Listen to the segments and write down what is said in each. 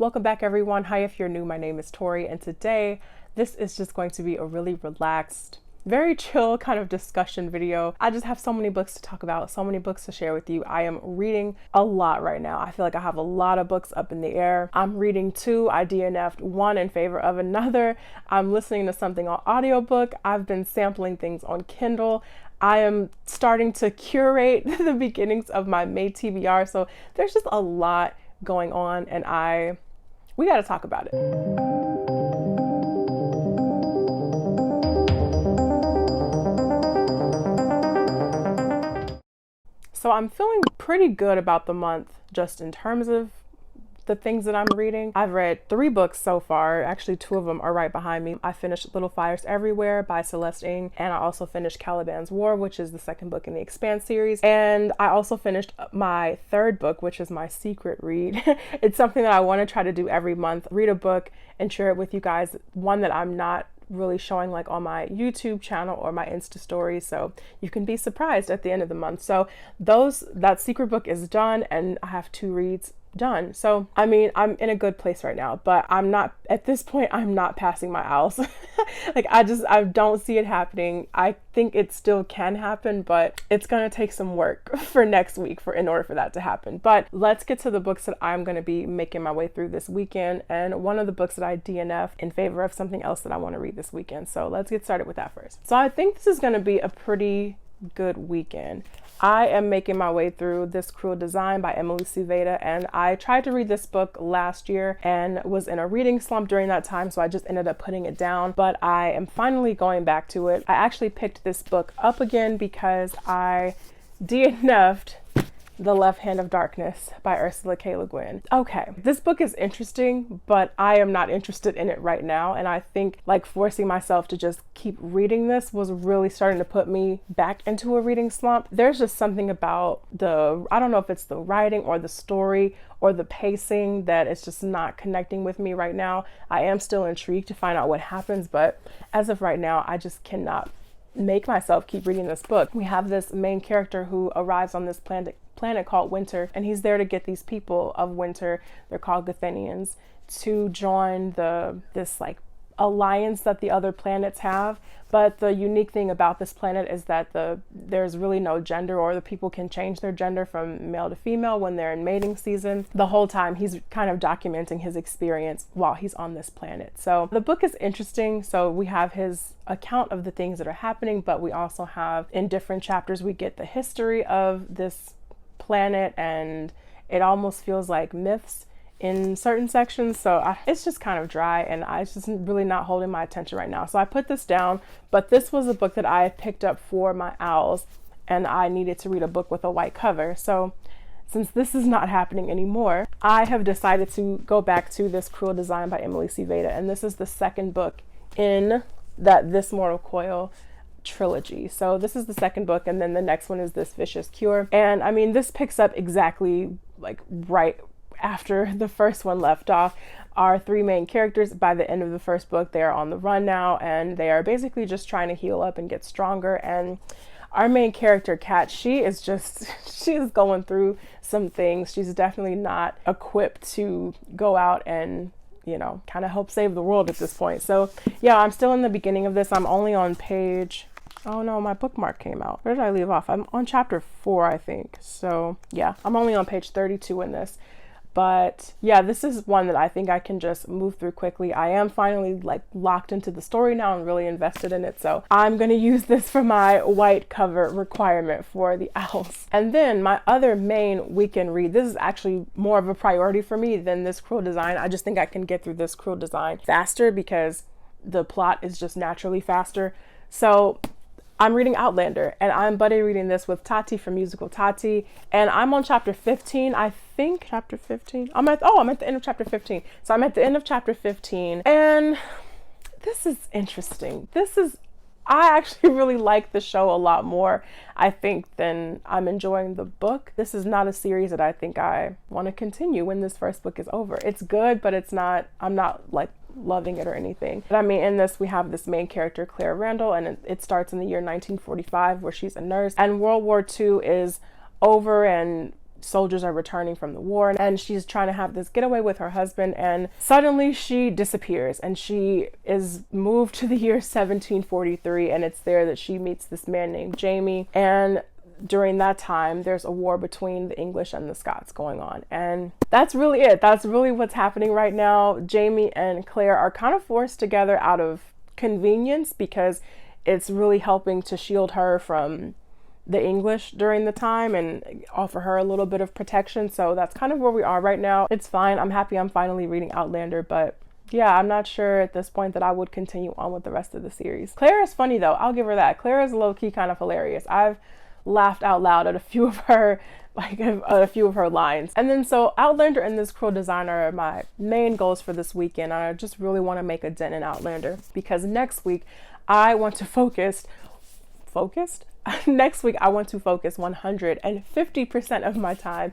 Welcome back, everyone. Hi, if you're new, my name is Tori, and today this is just going to be a really relaxed, very chill kind of discussion video. I just have so many books to talk about, so many books to share with you. I am reading a lot right now. I feel like I have a lot of books up in the air. I'm reading two. I DNF'd one in favor of another. I'm listening to something on audiobook. I've been sampling things on Kindle. I am starting to curate the beginnings of my May TBR. So there's just a lot going on, and we got to talk about it. So I'm feeling pretty good about the month just in terms of the things that I'm reading. I've read 3 books so far. Actually, 2 of them are right behind me. I finished Little Fires Everywhere by Celeste Ng, and I also finished Caliban's War, which is the 2nd book in the Expanse series. And I also finished my 3rd book, which is my secret read. It's something that I want to try to do every month, read a book and share it with you guys. One that I'm not really showing like on my YouTube channel or my Insta stories, so you can be surprised at the end of the month. So that secret book is done, and I have 2 reads done. So I mean, I'm in a good place right now, but I'm not, at this point, I'm not passing my owls. Like I don't see it happening. I think it still can happen, but it's gonna take some work for next week in order for that to happen. But let's get to the books that I'm gonna be making my way through this weekend, and one of the books that I DNF in favor of something else that I want to read this weekend. So let's get started with that first. So I think this is gonna be a pretty good weekend. I am making my way through This Cruel Design by Emily Suvada, and I tried to read this book last year and was in a reading slump during that time, so I just ended up putting it down, but I am finally going back to it. I actually picked this book up again because I DNF'd The Left Hand of Darkness by Ursula K. LeGuin. Okay, this book is interesting, but I am not interested in it right now, and I think like forcing myself to just keep reading this was really starting to put me back into a reading slump. There's just something about I don't know if it's the writing or the story or the pacing that is just not connecting with me right now. I am still intrigued to find out what happens, but as of right now, I just cannot make myself keep reading this book. We have this main character who arrives on this planet called Winter, and he's there to get these people of Winter, they're called Gathenians, to join this like alliance that the other planets have. But the unique thing about this planet is that there's really no gender, or the people can change their gender from male to female when they're in mating season. The whole time he's kind of documenting his experience while he's on this planet. So the book is interesting. So we have his account of the things that are happening, but we also have, in different chapters, we get the history of this planet, and it almost feels like myths in certain sections. So it's just kind of dry, and it's just really not holding my attention right now. So I put this down, but this was a book that I picked up for my owls, and I needed to read a book with a white cover. So since this is not happening anymore, I have decided to go back to This Cruel Design by Emily Suvada, and this is the 2nd book in that This Mortal Coil trilogy. So this is the 2nd book, and then the next one is This Vicious Cure. And I mean, this picks up exactly like right after the first one left off. Our 3 main characters, by the end of the 1st book, they are on the run now, and they are basically just trying to heal up and get stronger. And our main character, Kat, she is going through some things. She's definitely not equipped to go out and, you know, kind of help save the world at this point. So yeah, I'm still in the beginning of this. I'm only on page, oh no, my bookmark came out. Where did I leave off? I'm on chapter 4, I think. So yeah, I'm only on page 32 in this. But yeah, this is one that I think I can just move through quickly. I am finally like locked into the story now and really invested in it. So I'm going to use this for my white cover requirement for the owls. And then my other main weekend read, this is actually more of a priority for me than This Cruel Design. I just think I can get through This Cruel Design faster because the plot is just naturally faster. So I'm reading Outlander, and I'm buddy reading this with Tati from Musical Tati, and I'm on chapter 15, I think. Chapter 15? I'm at the end of chapter 15. So I'm at the end of chapter 15, and this is interesting. I actually really like the show a lot more, I think, than I'm enjoying the book. This is not a series that I think I want to continue when this 1st book is over. It's good, but I'm not like loving it or anything. But I mean, in this, we have this main character, Claire Randall, and it starts in the year 1945, where she's a nurse, and World War II is over, and soldiers are returning from the war, and she's trying to have this getaway with her husband, and suddenly she disappears, and she is moved to the year 1743, and it's there that she meets this man named Jamie. And during that time, there's a war between the English and the Scots going on, and that's really it. That's really what's happening right now. Jamie and Claire are kind of forced together out of convenience because it's really helping to shield her from the English during the time and offer her a little bit of protection. So that's kind of where we are right now. It's fine. I'm happy I'm finally reading Outlander, but yeah, I'm not sure at this point that I would continue on with the rest of the series. Claire is funny though. I'll give her that. Claire is low-key kind of hilarious. I've laughed out loud at a few of her lines. And then so Outlander and This Cruel Designer are my main goals for this weekend. I just really want to make a dent in Outlander because next week I want to focus next week I want to focus 150% of my time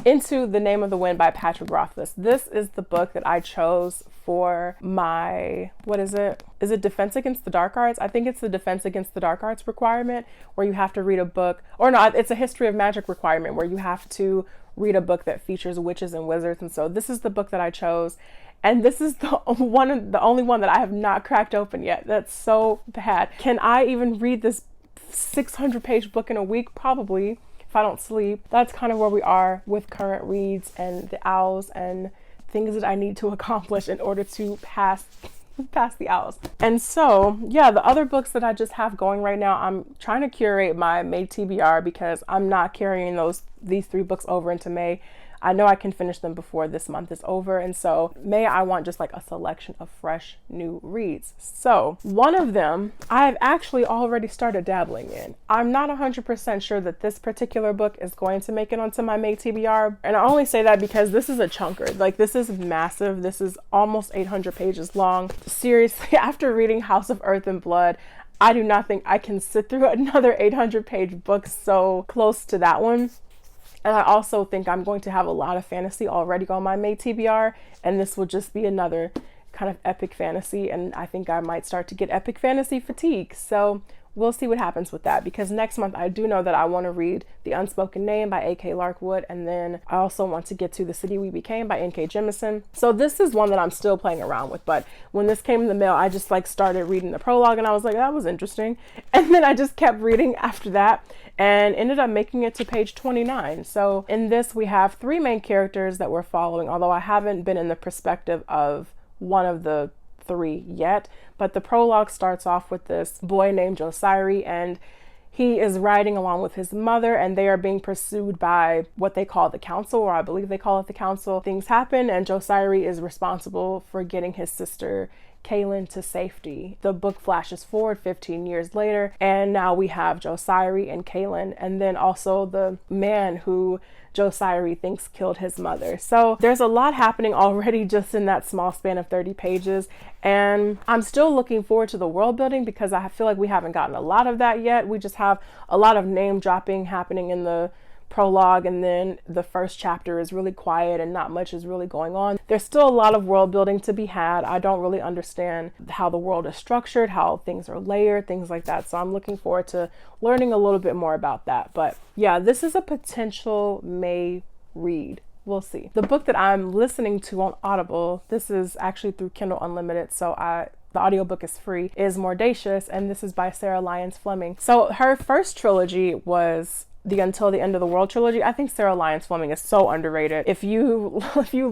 into The Name of the Wind by Patrick Rothfuss. This is the book that I chose for my, what is it? Is it Defense Against the Dark Arts? I think it's the Defense Against the Dark Arts requirement where you have to read a book, or no, it's a History of Magic requirement where you have to read a book that features witches and wizards. And so this is the book that I chose. And this is the only one that I have not cracked open yet. That's so bad. Can I even read this 600-page book in a week? Probably, if I don't sleep. That's kind of where we are with current reads and the owls and things that I need to accomplish in order to pass the owls. And so, yeah, the other books that I just have going right now, I'm trying to curate my May TBR because I'm not carrying these 3 books over into May. I know I can finish them before this month is over. And so May, I want just like a selection of fresh new reads. So one of them I've actually already started dabbling in. I'm not 100% sure that this particular book is going to make it onto my May TBR. And I only say that because this is a chunker. Like, this is massive. This is almost 800 pages long. Seriously, after reading House of Earth and Blood, I do not think I can sit through another 800-page book so close to that one. And I also think I'm going to have a lot of fantasy already on my May TBR, and this will just be another kind of epic fantasy, and I think I might start to get epic fantasy fatigue. So we'll see what happens with that, because next month I do know that I want to read The Unspoken Name by A.K. Larkwood, and then I also want to get to The City We Became by N.K. Jemisin. So this is one that I'm still playing around with, but when this came in the mail, I just like started reading the prologue and I was like, that was interesting. And then I just kept reading after that and ended up making it to page 29. So in this, we have 3 main characters that we're following, although I haven't been in the perspective of one of the 3 yet, but the prologue starts off with this boy named Josiri, and he is riding along with his mother, and they are being pursued by what they call the council, or I believe they call it the council. Things happen, and Josiri is responsible for getting his sister Kaylin to safety. The book flashes forward 15 years later, and now we have Josiri and Kaylin, and then also the man who Josiri thinks killed his mother. So there's a lot happening already just in that small span of 30 pages. And I'm still looking forward to the world building because I feel like we haven't gotten a lot of that yet. We just have a lot of name dropping happening in the prologue, and then the first chapter is really quiet and not much is really going on. There's still a lot of world building to be had. I don't really understand how the world is structured, how things are layered, things like that. So I'm looking forward to learning a little bit more about that. But yeah, this is a potential May read. We'll see. The book that I'm listening to on Audible, this is actually through Kindle Unlimited, so the audiobook is free, is Mordacious, and this is by Sarah Lyons Fleming. So her first trilogy was the Until the End of the World trilogy. I think Sarah Lyons Fleming is so underrated. If you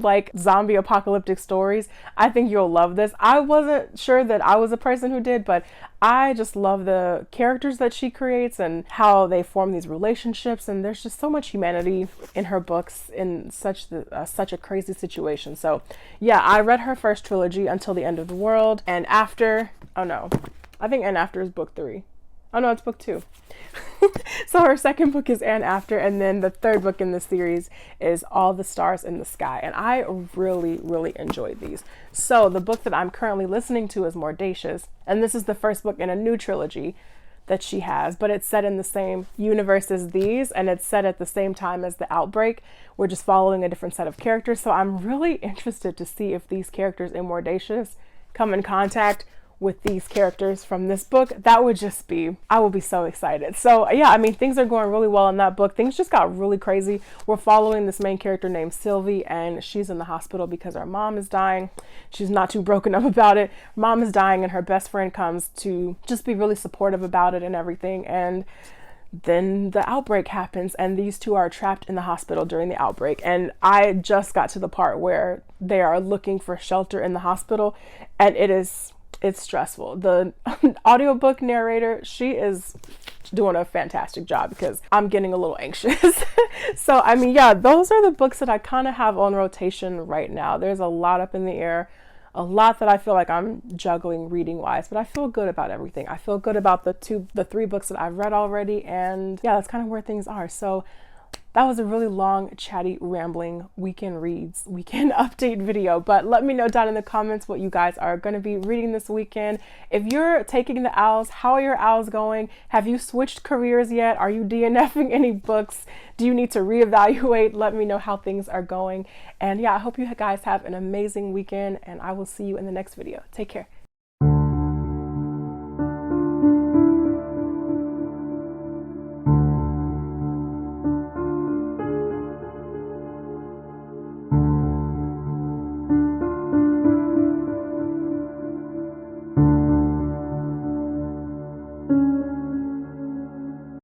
like zombie apocalyptic stories, I think you'll love this. I wasn't sure that I was a person who did, but I just love the characters that she creates and how they form these relationships, and there's just so much humanity in her books in such a crazy situation. So yeah, I read her first trilogy, Until the End of the World, and After, and After is book 3. Oh no, it's book 2. So her second book is And After, and then the third book in the series is All the Stars in the Sky, and I really, really enjoyed these. So the book that I'm currently listening to is Mordacious, and this is the first book in a new trilogy that she has, but it's set in the same universe as these, and it's set at the same time as The Outbreak. We're just following a different set of characters, so I'm really interested to see if these characters in Mordacious come in contact with these characters from this book, that would just be, I will be so excited. So yeah, I mean, things are going really well in that book. Things just got really crazy. We're following this main character named Sylvie, and she's in the hospital because her mom is dying. She's not too broken up about it. Mom is dying, and her best friend comes to just be really supportive about it and everything. And then the outbreak happens, and these two are trapped in the hospital during the outbreak. And I just got to the part where they are looking for shelter in the hospital, and it's stressful. The audiobook narrator, she is doing a fantastic job because I'm getting a little anxious. So I mean, yeah, those are the books that I kind of have on rotation right now. There's a lot up in the air, a lot that I feel like I'm juggling reading wise, but I feel good about everything. I feel good about the three books that I've read already, and yeah, that's kind of where things are. So that was a really long, chatty, rambling weekend update video, but let me know down in the comments what you guys are going to be reading this weekend. If you're taking the owls, how are your owls going? Have you switched careers yet? Are you DNFing any books? Do you need to reevaluate? Let me know how things are going. And yeah, I hope you guys have an amazing weekend, and I will see you in the next video. Take care.